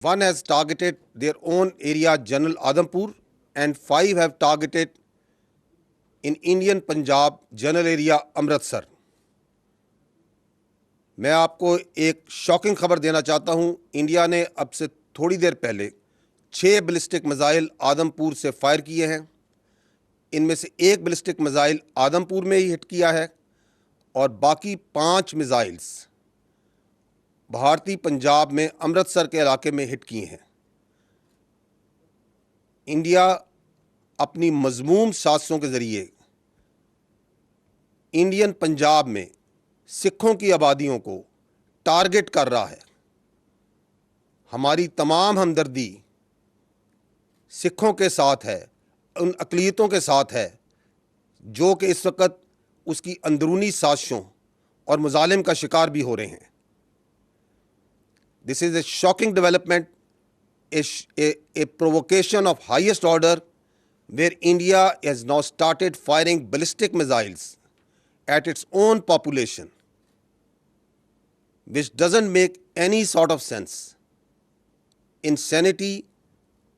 One has targeted their own area, General Adampur, and 5 have targeted in Indian Punjab, General area, Amritsar. میں آپ کو ایک shocking خبر دینا چاہتا ہوں. انڈیا نے اب سے تھوڑی دیر پہلے 6 بلسٹک میزائل آدمپور سے فائر کیے ہیں. ان میں سے ایک بلسٹک میزائل آدمپور میں ہی ہٹ کیا ہے اور باقی 5 میزائلز بھارتی پنجاب میں امرتسر کے علاقے میں ہٹ کیے ہیں. انڈیا اپنی مذموم سازشوں کے ذریعے انڈین پنجاب میں سکھوں کی آبادیوں کو ٹارگٹ کر رہا ہے. ہماری تمام ہمدردی سکھوں کے ساتھ ہے, ان اقلیتوں کے ساتھ ہے جو کہ اس وقت اس کی اندرونی سازشوں اور مظالم کا شکار بھی ہو رہے ہیں. This is a shocking development, a provocation of highest order where India has now started firing ballistic missiles at its own population, which doesn't make any sort of sense. Insanity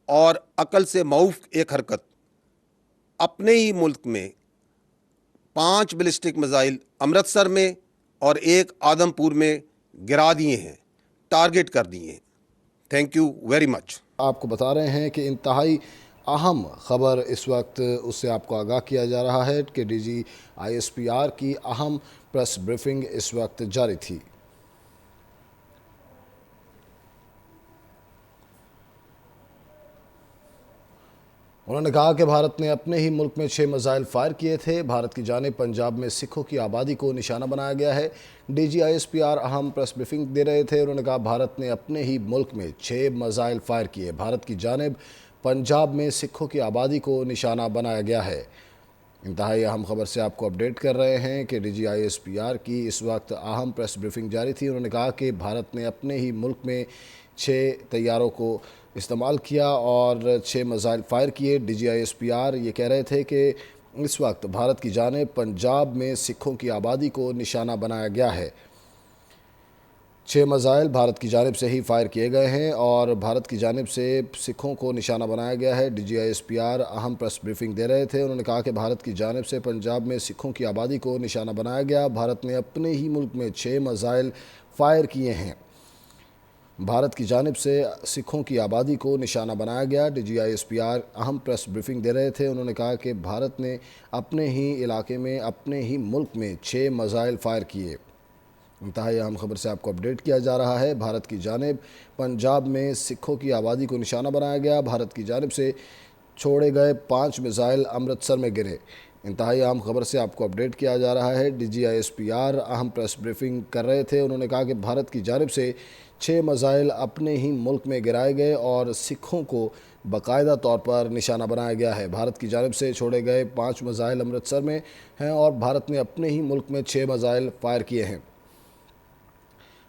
اور عقل سے معوف ایک حرکت. اپنے ہی ملک میں 5 بلسٹک میزائل امرتسر میں اور ایک آدمپور میں گرا دیے ہیں, ٹارگٹ کر دیے ہیں. Thank you very much. آپ کو بتا رہے ہیں کہ انتہائی اہم خبر اس وقت اس سے آپ کو آگاہ کیا جا رہا ہے کہ D G I S P R کی اہم پریس بریفنگ اس وقت جاری تھی. انہوں نے کہا کہ بھارت نے اپنے ہی ملک میں 6 میزائل فائر کیے تھے. بھارت کی جانب پنجاب میں سکھوں کی آبادی کو نشانہ بنایا گیا ہے. D G I S P R اہم پریس بریفنگ دے رہے تھے. انہوں نے کہا بھارت نے اپنے ہی ملک میں 6 میزائل فائر کیے. بھارت کی جانب پنجاب میں سکھوں کی آبادی کو نشانہ بنایا گیا ہے. انتہائی اہم خبر سے آپ کو اپڈیٹ کر رہے ہیں کہ D G I S P R کی اس وقت اہم پریس بریفنگ جاری تھی. انہوں نے کہا کہ بھارت نے اپنے ہی ملک میں 6 طیاروں کو استعمال کیا اور 6 میزائل فائر کیے. D G I S P R یہ کہہ رہے تھے کہ اس وقت بھارت کی جانب پنجاب میں سکھوں کی آبادی کو نشانہ بنایا گیا ہے. 6 میزائل بھارت کی جانب سے ہی فائر کیے گئے ہیں اور بھارت کی جانب سے سکھوں کو نشانہ بنایا گیا ہے. D G I S P R اہم پریس بریفنگ دے رہے تھے. انہوں نے کہا کہ بھارت کی جانب سے پنجاب میں سکھوں کی آبادی کو نشانہ بنایا گیا. بھارت نے اپنے ہی ملک میں 6 میزائل فائر کیے ہیں. بھارت کی جانب سے سکھوں کی آبادی کو نشانہ بنایا گیا. D G I S P R اہم پریس بریفنگ دے رہے تھے. انہوں نے کہا کہ بھارت نے اپنے ہی علاقے میں اپنے ہی ملک میں 6 میزائل فائر کیے. انتہائی اہم خبر سے آپ کو اپڈیٹ کیا جا رہا ہے. بھارت کی جانب پنجاب میں سکھوں کی آبادی کو نشانہ بنایا گیا. بھارت کی جانب سے چھوڑے گئے 5 میزائل امرتسر میں گرے. انتہائی اہم خبر سے آپ کو اپڈیٹ کیا جا رہا ہے. D G I S P R اہم پریس بریفنگ کر رہے تھے. انہوں نے کہا کہ بھارت کی جانب سے 6 میزائل اپنے ہی ملک میں گرائے گئے اور سکھوں کو باقاعدہ طور پر نشانہ بنایا گیا ہے. بھارت کی جانب سے چھوڑے گئے 5 میزائل امرتسر میں ہیں اور بھارت نے اپنے ہی ملک میں 6 میزائل فائر کیے ہیں.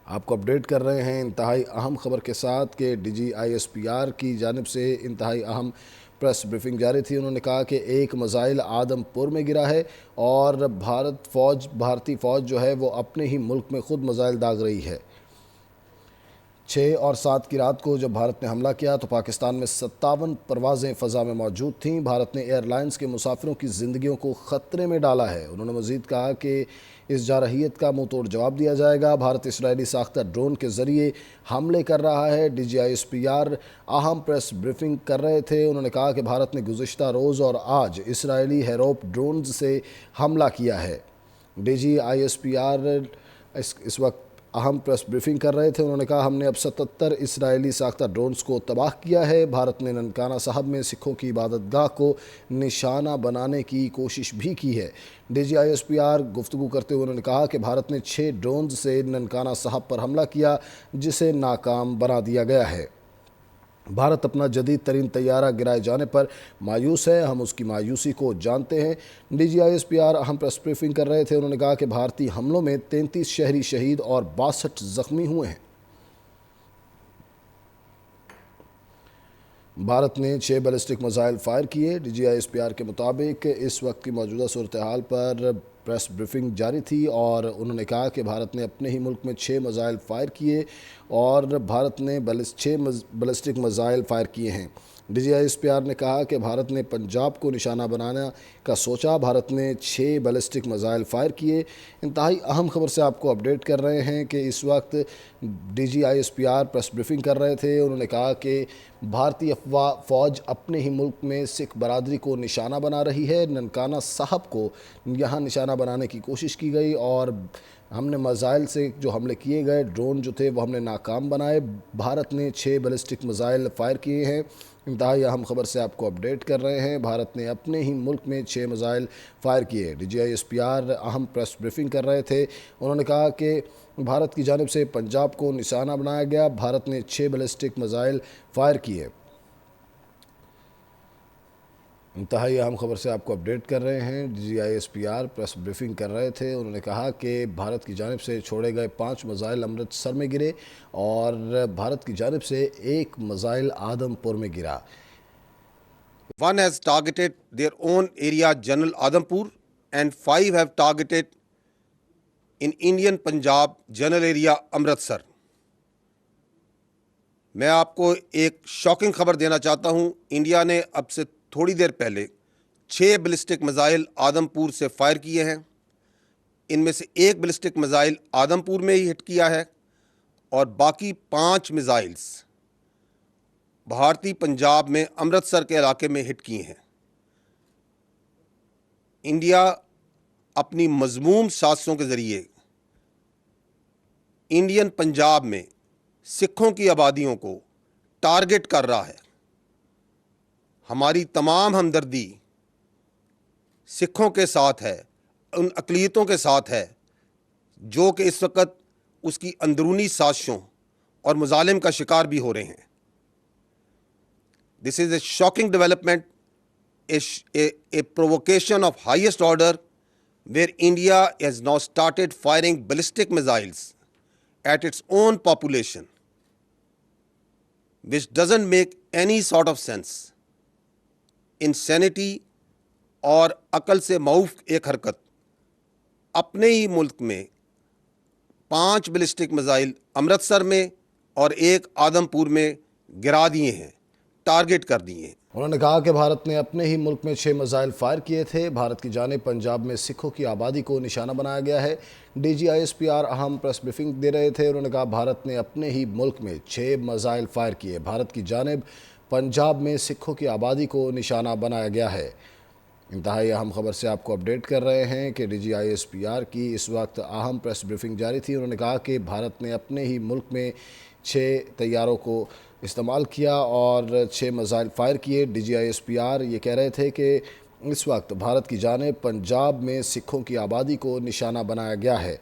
آپ کو اپڈیٹ کر رہے ہیں انتہائی اہم خبر کے ساتھ کہ D G I S P R کی جانب سے انتہائی اہم پریس بریفنگ جاری تھی. انہوں نے کہا کہ ایک میزائل آدمپور میں گرا ہے اور بھارتی فوج جو ہے وہ اپنے ہی ملک میں خود میزائل داغ رہی ہے. 6 اور 7 کی رات کو جب بھارت نے حملہ کیا تو پاکستان میں 57 پروازیں فضا میں موجود تھیں. بھارت نے ایئر لائنز کے مسافروں کی زندگیوں کو خطرے میں ڈالا ہے. انہوں نے مزید کہا کہ اس جارحیت کا منہ توڑ جواب دیا جائے گا. بھارت اسرائیلی ساختہ ڈرون کے ذریعے حملے کر رہا ہے. D G I S P R اہم پریس بریفنگ کر رہے تھے. انہوں نے کہا کہ بھارت نے گزشتہ روز اور آج اسرائیلی ہیروپ ڈرونز سے حملہ کیا ہے. D G I S P R اس وقت اہم پریس بریفنگ کر رہے تھے. انہوں نے کہا ہم نے اب 77 اسرائیلی ساختہ ڈرونز کو تباہ کیا ہے. بھارت نے ننکانہ صاحب میں سکھوں کی عبادت گاہ کو نشانہ بنانے کی کوشش بھی کی ہے. D G I S P R گفتگو کرتے ہوئے انہوں نے کہا کہ بھارت نے 6 ڈرونز سے ننکانہ صاحب پر حملہ کیا جسے ناکام بنا دیا گیا ہے. بھارت اپنا جدید ترین طیارہ گرائے جانے پر مایوس ہے. ہم اس کی مایوسی کو جانتے ہیں. D G I S P R اہم پریس بریفنگ کر رہے تھے. انہوں نے کہا کہ بھارتی حملوں میں 33 شہری شہید اور 62 زخمی ہوئے ہیں. بھارت نے 6 بیلسٹک میزائل فائر کیے۔ DGISPR کے مطابق اس وقت کی موجودہ صورتحال پر پریس بریفنگ جاری تھی اور انہوں نے کہا کہ بھارت نے اپنے ہی ملک میں 6 میزائل فائر کیے اور بھارت نے 6 بیلسٹک میزائل فائر کیے ہیں۔ DGISPR نے کہا کہ بھارت نے پنجاب کو نشانہ بنانا کا سوچا، بھارت نے 6 بیلسٹک میزائل فائر کیے۔ انتہائی اہم خبر سے آپ کو اپڈیٹ کر رہے ہیں کہ اس وقت DGISPR پریس بریفنگ کر رہے تھے۔ انہوں نے کہا کہ بھارتی فوج اپنے ہی ملک میں سکھ برادری کو نشانہ بنا رہی ہے۔ ننکانہ صاحب کو یہاں نشانہ بنانے کی کوشش کی گئی اور ہم نے میزائل سے جو حملے کیے گئے، ڈرون جو تھے وہ ہم نے ناکام بنائے۔ بھارت نے 6 بیلسٹک میزائل فائر کیے ہیں۔ انتہائی اہم خبر سے آپ کو اپڈیٹ کر رہے ہیں، بھارت نے اپنے ہی ملک میں 6 میزائل فائر کیے۔ DGISPR اہم پریس بریفنگ کر رہے تھے۔ انہوں نے کہا کہ بھارت کی جانب سے پنجاب کو نشانہ بنایا گیا، بھارت نے 6 بیلسٹک میزائل فائر کیے۔ انتہائی اہم خبر سے آپ کو اپڈیٹ کر رہے ہیں، DGISPR پریس بریفنگ کر رہے تھے۔ انہوں نے کہا کہ بھارت کی جانب سے چھوڑے گئے 5 میزائل امرتسر میں گرے اور بھارت کی جانب سے 1 میزائل آدم پور میں گرا۔ One has targeted their own area, General Adampur, and 5 have targeted in Indian Punjab, General area, Amritsar. میں آپ کو ایک شاکنگ خبر دینا چاہتا ہوں۔ انڈیا نے اب سے تھوڑی دیر پہلے 6 بیلسٹک میزائل آدم پور سے فائر کیے ہیں۔ ان میں سے 1 بیلسٹک میزائل آدم پور میں ہی ہٹ کیا ہے اور باقی 5 میزائلز بھارتی پنجاب میں امرتسر کے علاقے میں ہٹ کیے ہیں۔ انڈیا اپنی مذموم سازشوں کے ذریعے انڈین پنجاب میں سکھوں کی آبادیوں کو ٹارگٹ کر رہا ہے۔ ہماری تمام ہمدردی سکھوں کے ساتھ ہے، ان اقلیتوں کے ساتھ ہے جو کہ اس وقت اس کی اندرونی سازشوں اور مظالم کا شکار بھی ہو رہے ہیں۔ This is a shocking development, a provocation of highest order, where India has now started firing ballistic missiles at its own population, which doesn't make any sort of sense. Insanity اور عقل سے معوف ایک حرکت۔ اپنے ہی ملک میں 5 بیلسٹک میزائل امرتسر میں اور 1 آدم پور میں گرا دیے ہیں، ٹارگٹ کر دیے ہیں۔ انہوں نے کہا کہ بھارت نے اپنے ہی ملک میں 6 میزائل فائر کیے تھے۔ بھارت کی جانب پنجاب میں سکھوں کی آبادی کو نشانہ بنایا گیا ہے۔ DGISPR اہم پریس بریفنگ دے رہے تھے۔ انہوں نے کہا بھارت نے اپنے ہی ملک میں 6 میزائل فائر کیے، بھارت کی جانب پنجاب میں سکھوں کی آبادی کو نشانہ بنایا گیا ہے۔ انتہائی اہم خبر سے آپ کو اپڈیٹ کر رہے ہیں کہ DGISPR کی اس وقت اہم پریس بریفنگ جاری تھی۔ انہوں نے کہا کہ بھارت نے اپنے ہی ملک میں 6 طیاروں کو استعمال کیا اور 6 میزائل فائر کیے۔ DGISPR یہ کہہ رہے تھے کہ اس وقت بھارت کی جانب پنجاب میں سکھوں کی آبادی کو نشانہ بنایا گیا ہے۔